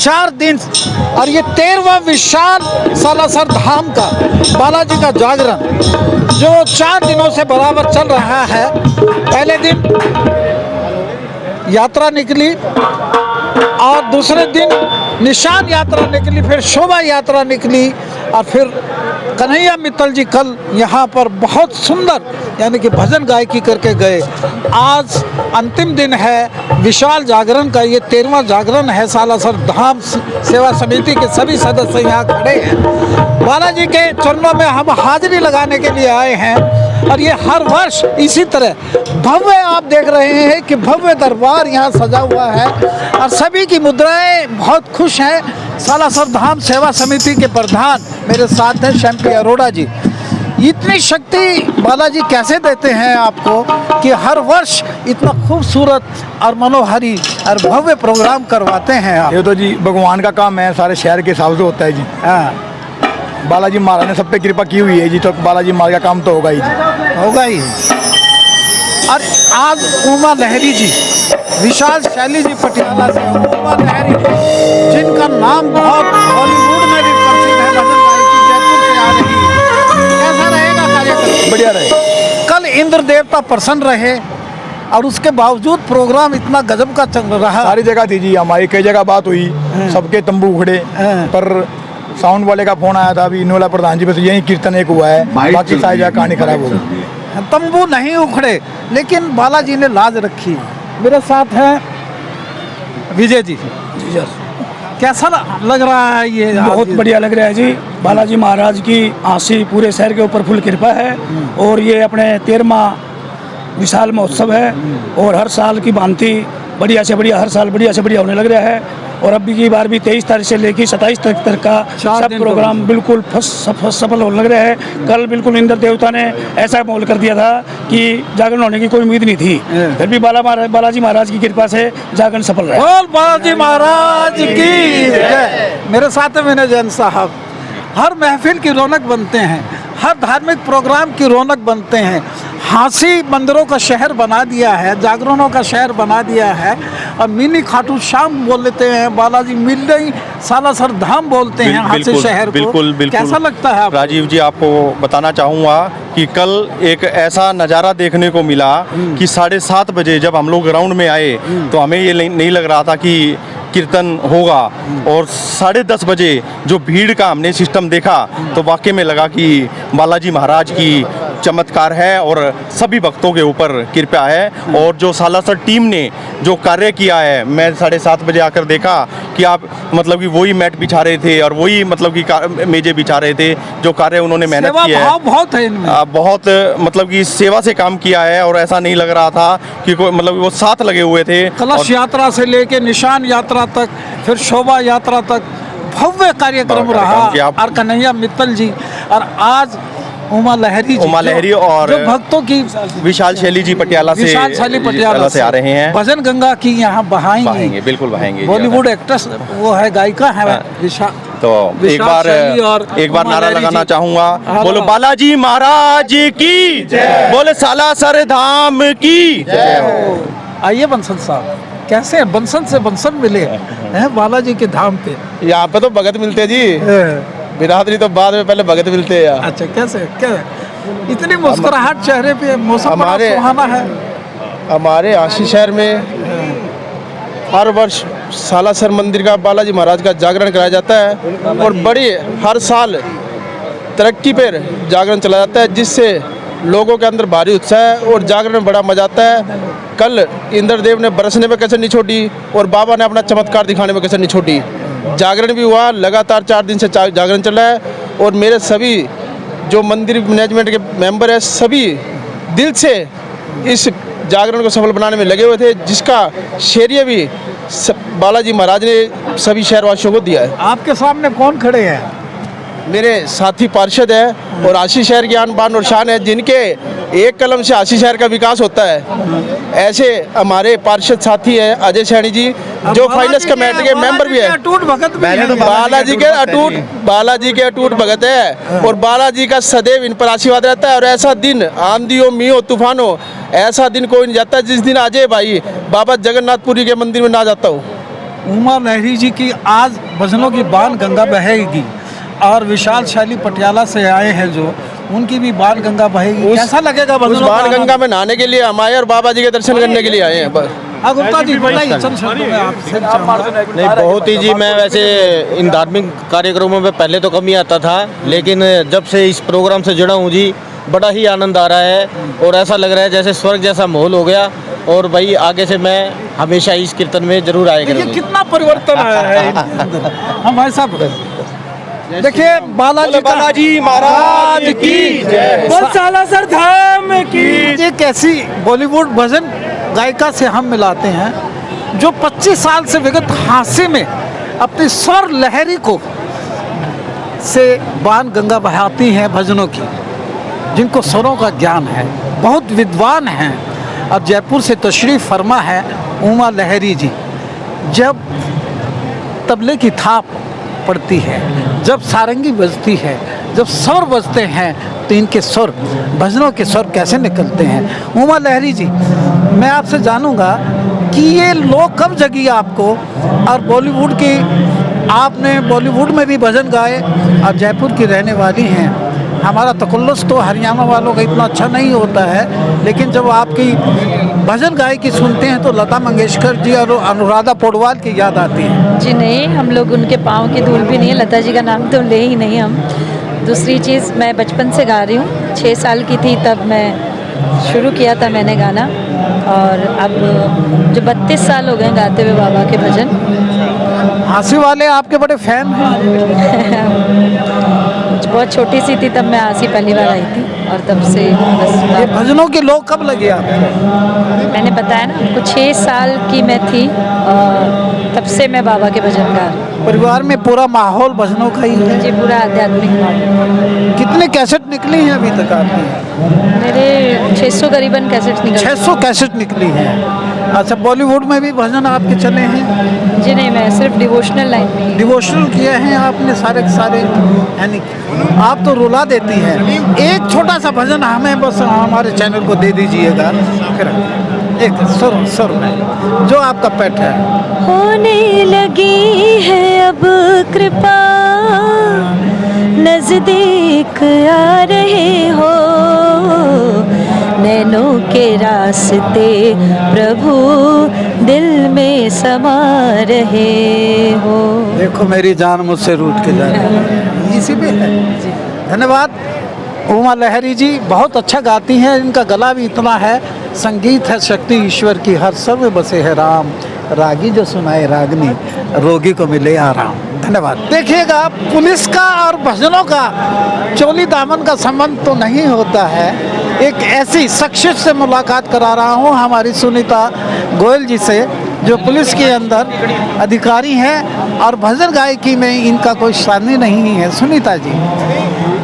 4 दिन और ये 13वां विशाल सालासर धाम का बालाजी का जागरण जो 4 दिनों से बराबर चल रहा है। पहले दिन यात्रा निकली और दूसरे दिन निशान यात्रा निकली, फिर शोभा यात्रा निकली और फिर कन्हैया मित्तल जी कल यहाँ पर बहुत सुंदर यानी कि भजन गायकी करके गए। आज अंतिम दिन है विशाल जागरण का, ये 13वां जागरण है। सालासर धाम सेवा समिति के सभी सदस्य यहाँ खड़े हैं। बालाजी के चरणों में हम हाजिरी लगाने के लिए आए हैं और ये हर वर्ष इसी तरह भव्य आप देख रहे हैं कि भव्य दरबार यहाँ सजा हुआ है और सभी की मुद्राएं बहुत खुश हैं। सालासर धाम सेवा समिति के प्रधान मेरे साथ हैं शैम्पी अरोड़ा जी। इतनी शक्ति बालाजी कैसे देते हैं आपको कि हर वर्ष इतना खूबसूरत और मनोहरी और भव्य प्रोग्राम करवाते हैं आप? ये तो जी भगवान का काम है, सारे शहर के हिसाब से होता है जी। हाँ, बालाजी महाराज ने सब पे कृपा की हुई है जी, तो बालाजी महाराज का काम तो होगा ही जी। होगा ही। और आज उमा लहरी जी, विशाल शैली जी पटियाला से, उमा लहरी जिनका नाम बहुत बॉलीवुड में भी प्रसिद्ध है, भजन गायकी जयपुर से आ रही है। कैसा रहेगा कार्यक्रम? बढ़िया रहे। कल इंद्र देवता प्रसन्न रहे और उसके बावजूद प्रोग्राम इतना गजब का चल रहा। सारी जगह थी जी, हमारी कई जगह बात हुई, सबके तंबू उखड़े, पर साउंड वाले का फोन आया था अभी इनोला प्रधान जी, बस यही कीर्तन एक हुआ है, बाकी सारी जगह कहानी खराब हो गई। तंबू नहीं उखड़े लेकिन बालाजी ने लाज रखी। मेरे साथ हैं विजय जी। कैसा लग रहा है ये? बहुत बढ़िया लग रहा है जी। बालाजी महाराज की आशी पूरे शहर के ऊपर फुल कृपा है और ये अपने 13वां विशाल महोत्सव है और हर साल की भांति बढ़िया से बढ़िया, हर साल बढ़िया से बढ़िया होने लग रहा है। और अभी की बार भी 23 तारीख से लेकर 27 तारीख तक का सब प्रोग्राम बिल्कुल सफल होने लग रहा है। कल बिल्कुल इंद्र देवता ने ऐसा माहौल कर दिया था कि जागरण होने की कोई उम्मीद नहीं थी, फिर भी बालाजी महाराज की कृपा से जागरण सफल रहा। बोल बालाजी महाराज की जय। मेरे साथ में विनय जैन साहब, हर महफिल की रौनक बनते हैं, हर धार्मिक प्रोग्राम की रौनक बनते हैं। हांसी मंदिरों का शहर बना दिया है, जागरणों का शहर बना दिया है और मिनी खाटू श्याम बोल लेते हैं, बालाजी मिल्लई सालासर धाम बोलते हैं हांसी शहर को। बिल्कुल। कैसा लगता है आपको? राजीव जी, आपको बताना चाहूँगा कि कल एक ऐसा नज़ारा देखने को मिला कि 7:30 बजे जब हम लोग ग्राउंड में आए तो हमें ये नहीं लग रहा था कि कीर्तन होगा, और 10:30 बजे जो भीड़ का हमने सिस्टम देखा तो वाकई में लगा कि बालाजी महाराज की चमत्कार है और सभी भक्तों के ऊपर कृपा है। और जो सालासर टीम ने जो कार्य किया है, मैं 7:30 बजे आकर देखा कि आप मतलब कि वही मैट बिछा रहे थे और वही मतलब कि मेजे बिछा रहे थे, जो कार्य उन्होंने मेहनत किया है बहुत है इनमें, बहुत मतलब कि सेवा से काम किया है। और ऐसा नहीं लग रहा था कि कोई मतलब वो साथ लगे हुए थे। कलश यात्रा से लेके निशान यात्रा तक, फिर शोभा यात्रा तक भव्य कार्यक्रम रहा। और कन्हैया मित्तल जी और आज उमा लहरी और जो भक्तों की विशाल शैली जी पटियाला से आ रहे हैं। भजन गंगा की यहाँ बहाएंगे, बिल्कुल बहाएंगे। बॉलीवुड एक्ट्रेस वो है, गायिका है विशाल। तो एक बार नारा लगाना चाहूंगा, बोलो बालाजी महाराज की जय, बोले सालासर धाम की जय। आइए बंसल साहब, कैसे हैं? बंसल से बंसल मिले हैं बालाजी के धाम पे। यहाँ पे तो भगत मिलते हैं जी, बिरादरी तो बाद में, पहले भगत मिलते हैं। अच्छा, कैसे क्या इतनी मुस्कुराहट चेहरे पे? मौसम हमारे सुहाना है। हमारे आशी शहर में हर वर्ष सालासर मंदिर का बालाजी महाराज का जागरण कराया जाता है और बड़ी हर साल तरक्की पर जागरण चलाया जाता है, जिससे लोगों के अंदर भारी उत्साह है और जागरण में बड़ा मजा आता है। कल इंद्रदेव ने बरसने में कसर नहीं छोड़ी और बाबा ने अपना चमत्कार दिखाने में कसर नहीं छोड़ी। जागरण भी हुआ, लगातार 4 दिन से जागरण चल रहा है और मेरे सभी जो मंदिर मैनेजमेंट के मेंबर हैं सभी दिल से इस जागरण को सफल बनाने में लगे हुए थे, जिसका श्रेय भी बालाजी महाराज ने सभी शहरवासियों को दिया है। आपके सामने कौन खड़े हैं? मेरे साथी पार्षद है और आशी शहर की आन बान और शान है, जिनके एक कलम से आशी शहर का विकास होता है। ऐसे हमारे पार्षद साथी हैं अजय सैनी जी, जो फाइनेंस कमेटी के मेंबर भी है। बालाजी के अटूट भगत है और बालाजी का सदैव इन पर आशीर्वाद रहता है। और ऐसा दिन आंधी हो, मी हो, तूफान हो, ऐसा दिन कोई नहीं जाता जिस दिन अजय भाई बाबा जगन्नाथपुरी के मंदिर में ना जाता हो। उमा लहरी जी की आज भजनों की बाण गंगा बहेगी और विशाल शैली पटियाला से आए हैं जो उनकी भी बाण गंगा बहेगी। कैसा लगेगा उस भजनों बाण का गंगा में नहाने के लिए हम आए और बाबा जी के दर्शन करने के लिए आए हैं। हाँ गुप्ता जी बताइए चंद शब्दों में आपसे चाहूंगा। नहीं, बहुत ही जी, मैं वैसे इन धार्मिक कार्यक्रमों में पहले तो कम ही आता था, लेकिन जब से इस प्रोग्राम से जुड़ा हूँ जी, बड़ा ही आनंद आ रहा है और ऐसा लग रहा है जैसे स्वर्ग जैसा माहौल हो गया। और भाई आगे से मैं हमेशा इस कीर्तन में जरूर आया देखिए करूँगा। कितना परिवर्तन आया है इनके अंदर। हम भाई साहब देखिए बालाजी महाराज की जय। बोल सालासर धाम की। एक ऐसी बॉलीवुड भजन गायिका से हम मिलाते हैं जो 25 साल से विगत हास्य में अपनी स्वर लहरी को से बाण गंगा बहाती हैं भजनों की, जिनको स्वरों का ज्ञान है, बहुत विद्वान हैं और जयपुर से तशरीफ़ फरमा है उमा लहरी जी। जब तबले की थाप पड़ती है, जब सारंगी बजती है, जब स्वर बजते हैं तो इनके स्वर, भजनों के स्वर कैसे निकलते हैं। उमा लहरी जी, मैं आपसे जानूंगा कि ये लोग कब जगी आपको, और बॉलीवुड की, आपने बॉलीवुड में भी भजन गाए और जयपुर की रहने वाली हैं। हमारा तकल्लुस तो हरियाणा वालों का इतना अच्छा नहीं होता है, लेकिन जब आपकी भजन गायकी सुनते हैं तो लता मंगेशकर जी और अनुराधा पौडवाल की याद आती है। जी नहीं, हम लोग उनके पाँव की धूल भी नहीं है, लता जी का नाम तो ले ही नहीं हम। दूसरी चीज़, मैं बचपन से गा रही हूँ, 6 साल की थी तब मैं शुरू किया था मैंने गाना, और अब जो 32 साल हो गए गाते हुए बाबा के भजन। हांसी वाले आपके बड़े फैन हैं। बहुत छोटी सी थी तब मैं आसी पहली बार आई थी और तब से बस ये भजनों के लोग कब लगे आपको? मैंने बताया ना आपको, 6 साल की मैं थी और तब से मैं बाबा के भजन गा रही हूँ। परिवार में पूरा माहौल भजनों का ही है। जी, पूरा आध्यात्मिक माहौल। कितने कैसेट निकली हैं अभी तक आपकी? मेरे 600 करीबन कैसेट्स निकल 600 कैसेट निकली हैं। अच्छा, बॉलीवुड में भी भजन आपके चले हैं? जी नहीं, मैं सिर्फ डिवोशनल लाइन में ही। डिवोशनल किए हैं आपने सारे के सारे, यानी आप तो रुला देती हैं। एक छोटा सा भजन हमें बस हमारे चैनल को दे दीजिएगा, फिर एक सुर में जो आपका पेट है। होने लगी है अब कृपा, नजदीक आ रहे हो, नैनों के रास्ते प्रभु दिल में समा रहे हो। देखो मेरी जान मुझसे रूठ के जा रही है, इसी में है। धन्यवाद। उमा लहरी जी बहुत अच्छा गाती हैं, इनका गला भी इतना है। संगीत है शक्ति ईश्वर की, हर स्वर में बसे है राम, रागी जो सुनाए रागनी, रोगी को मिले आराम। धन्यवाद। देखिएगा, पुलिस का और भजनों का चोली दामन का संबंध तो नहीं होता है। एक ऐसी शख्सियत से मुलाकात करा रहा हूँ, हमारी सुनीता गोयल जी से, जो पुलिस के अंदर अधिकारी हैं और भजन गायकी में इनका कोई शानी नहीं है। सुनीता जी,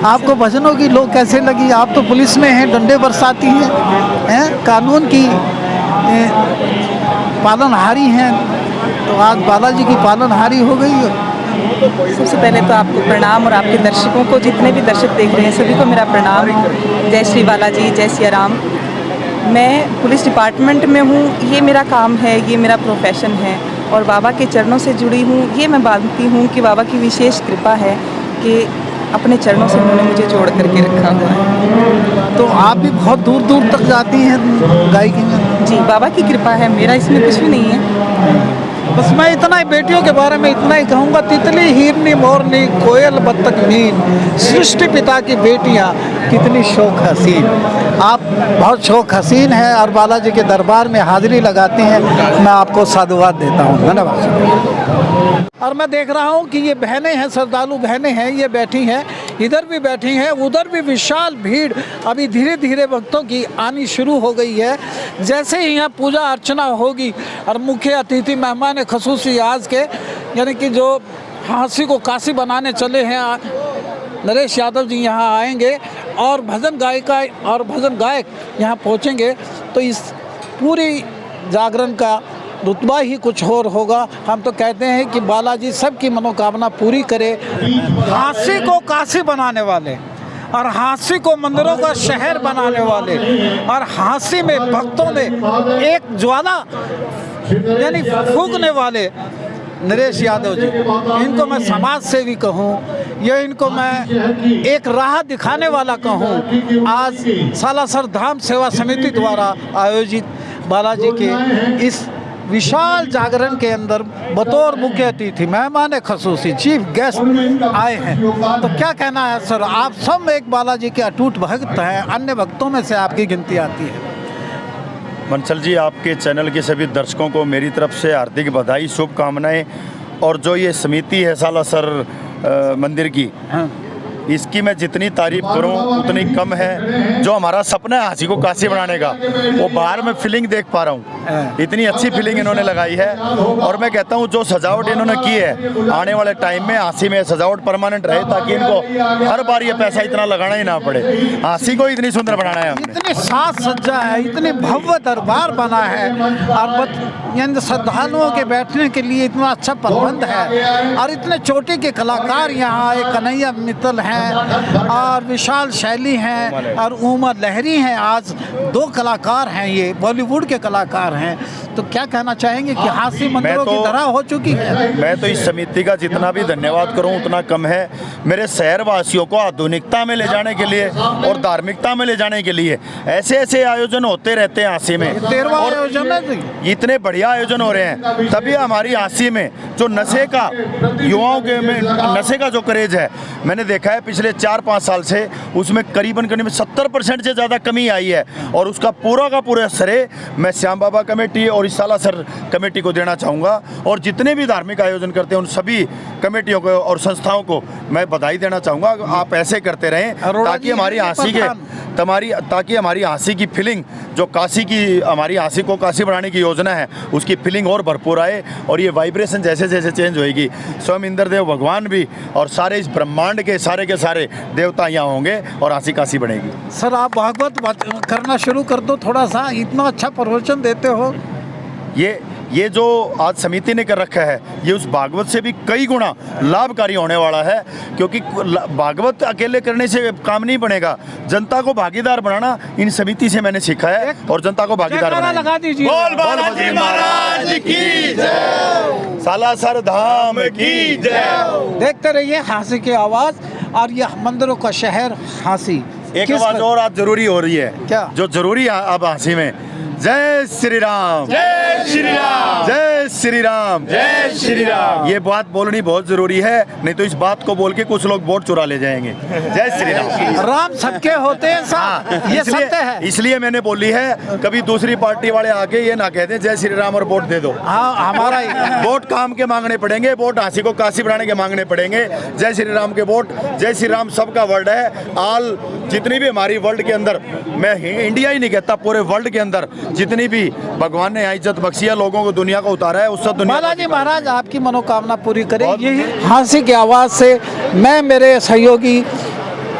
आपको भजनों की लोग कैसे लगी? आप तो पुलिस में हैं, डंडे बरसाती हैं, कानून की पालनहारी हैं, तो आज बालाजी की पालनहारी हो गई हो। सबसे पहले तो आपको प्रणाम, और आपके दर्शकों को, जितने भी दर्शक देख रहे हैं सभी को मेरा प्रणाम। जय श्री बालाजी, जय सिया राम। मैं पुलिस डिपार्टमेंट में हूँ, ये मेरा काम है, ये मेरा प्रोफेशन है, और बाबा के चरणों से जुड़ी हूँ। ये मैं मानती हूँ कि बाबा की विशेष कृपा है कि अपने चरणों से उन्होंने मुझे जोड़ करके रखा हुआ है। तो आप भी बहुत दूर दूर तक जाती हैं गायकी में? जी, बाबा की कृपा है, मेरा इसमें कुछ भी नहीं है। बस मैं इतना ही बेटियों के बारे में इतना ही कहूँगा, तितली, हिरनी, मोरनी, कोयल, बत्तख, मीन, सृष्टि पिता की बेटियाँ कितनी शौक हसीन। आप बहुत शौक हसीन हैं और बालाजी के दरबार में हाजिरी लगाती हैं। मैं आपको साधुवाद देता हूँ। धन्यवाद। और मैं देख रहा हूँ कि ये बहनें हैं, श्रद्धालु बहनें हैं, ये बैठी हैं, इधर भी बैठी हैं, उधर भी विशाल भीड़ अभी धीरे धीरे भक्तों की आनी शुरू हो गई है। जैसे ही यहाँ पूजा अर्चना होगी और मुख्य अतिथि मेहमान खसूसी आज के, यानी कि जो हांसी को काशी बनाने चले हैं, नरेश यादव जी यहाँ आएंगे और भजन गायिका और भजन गायक यहाँ पहुँचेंगे, तो इस पूरी जागरण का रुतबा ही कुछ और होगा। हम तो कहते हैं कि बालाजी सबकी मनोकामना पूरी करे। हांसी को काशी बनाने वाले और हांसी को मंदिरों का शहर बनाने वाले और हांसी में भक्तों में एक ज्वाला यानी फूंकने वाले नरेश यादव जी, इनको मैं समाज सेवी कहूँ, ये इनको मैं एक राह दिखाने वाला कहूँ। आज सालासर धाम सेवा समिति द्वारा आयोजित बालाजी के इस विशाल जागरण के अंदर बतौर मुख्य अतिथि मेहमान खसूसी चीफ गेस्ट आए हैं, तो क्या कहना है सर? आप सब एक बालाजी के अटूट भक्त हैं, अन्य भक्तों में से आपकी गिनती आती है। बंसल जी, आपके चैनल के सभी दर्शकों को मेरी तरफ से हार्दिक बधाई, शुभकामनाएं। और जो ये समिति है सालासर मंदिर की, इसकी मैं जितनी तारीफ करूं उतनी कम है। जो हमारा सपना है हांसी को काशी बनाने का, वो बाहर में फीलिंग देख पा रहा हूं। इतनी अच्छी फीलिंग इन्होंने लगाई है। और मैं कहता हूं जो सजावट इन्होंने की है, आने वाले टाइम में हांसी में सजावट परमानेंट रहे, ताकि इनको हर बार ये पैसा इतना लगाना ही ना पड़े। हांसी को इतनी सुंदर बनाना है हमने। इतनी साज सज्जा है, इतनी भव्य दरबार बना है, और यानी श्रद्धालुओं के बैठने के लिए इतना अच्छा प्रबंध है, और इतने चोटी के कलाकार यहाँ आए, कन्हैया मित्तल हैं और विशाल शैली हैं और उमर लहरी हैं। आज 2 कलाकार हैं, ये बॉलीवुड के कलाकार हैं। तो क्या कहना चाहेंगे कि हांसी मंदिरों की तरह हो चुकी है? मैं तो इस समिति का जितना भी धन्यवाद करूं उतना कम है। मेरे शहर वासियों को आधुनिकता में ले जाने के लिए और धार्मिकता में ले जाने के लिए ऐसे ऐसे आयोजन होते रहते हैं हांसी में। 13वां आयोजन है, इतने बढ़िया आयोजन हो रहे हैं, तभी हमारी हांसी में जो नशे का, युवाओं के में नशे का जो क्रेज है, मैंने देखा है पिछले 4-5 साल से उसमें करीबन 70% से ज़्यादा कमी आई है। और उसका पूरा का पूरा श्रेय मैं श्याम बाबा कमेटी और इस सालासर कमेटी को देना चाहूँगा। और जितने भी धार्मिक आयोजन करते हैं उन सभी कमेटियों को और संस्थाओं को मैं बधाई देना चाहूँगा। आप ऐसे करते रहें ताकि हमारी हांसी की फीलिंग, जो काशी की हमारी हांसी को काशी बनाने की योजना है, उसकी फीलिंग और भरपूर आए। और ये वाइब्रेशन जैसे जैसे चेंज होएगी, स्वयं इंद्रदेव भगवान भी और सारे इस ब्रह्मांड के सारे देवता यहाँ होंगे और हांसी काशी बनेगी। सर आप भागवत करना शुरू कर दो थोड़ा सा, इतना अच्छा प्रवचन देते हो। ये जो आज समिति ने कर रखा है, ये उस भागवत से भी कई गुना लाभकारी होने वाला है। क्योंकि भागवत अकेले करने से काम नहीं बनेगा, जनता को भागीदार बनाना इन समिति से मैंने सीखा है। और जनता को भागीदार बनाना। लगा दीजिए। बोल बालाजी महाराज की जय, सालासर धाम की जय। देखते रहिए हांसी की आवाज़, और यह मंदिरों का शहर हांसी। एक आवाज और आज जरूरी हो रही है, क्या जो जरूरी है अब हांसी में? जय श्री राम, जय श्री राम, जय श्री राम, जय श्री राम। ये बात बोलनी बहुत जरूरी है, नहीं तो इस बात को बोल के कुछ लोग वोट चुरा ले जाएंगे। जय श्री राम। राम सबके होते हैं साहब, ये सत्य है। इसलिए मैंने बोली है, कभी दूसरी पार्टी वाले आके ये ना कहते जय श्री राम और वोट दे दो। हाँ, हमारा वोट काम के मांगने पड़ेंगे, वोट हांसी को काशी बनाने के मांगने पड़ेंगे। जय श्री राम के वोट, जय श्री राम सबका वर्ड है। आल जितनी भी हमारी वर्ल्ड के अंदर, मैं इंडिया ही नहीं कहता, पूरे वर्ल्ड के अंदर जितनी भी भगवान ने इज्जत बख्शी है, लोगों को दुनिया को उतारा है, उस सब दुनिया। बालाजी महाराज आपकी मनोकामना पूरी करें। यही हांसी की आवाज़ से मैं, मेरे सहयोगी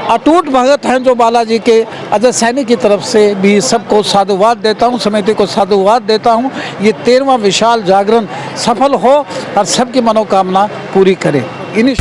अटूट भगत हैं जो बालाजी के, अजय सैनी की तरफ से भी सबको साधुवाद देता हूं, समिति को साधुवाद देता हूं। ये 13वां विशाल जागरण सफल हो और सबकी मनोकामना पूरी करे। इन्हीं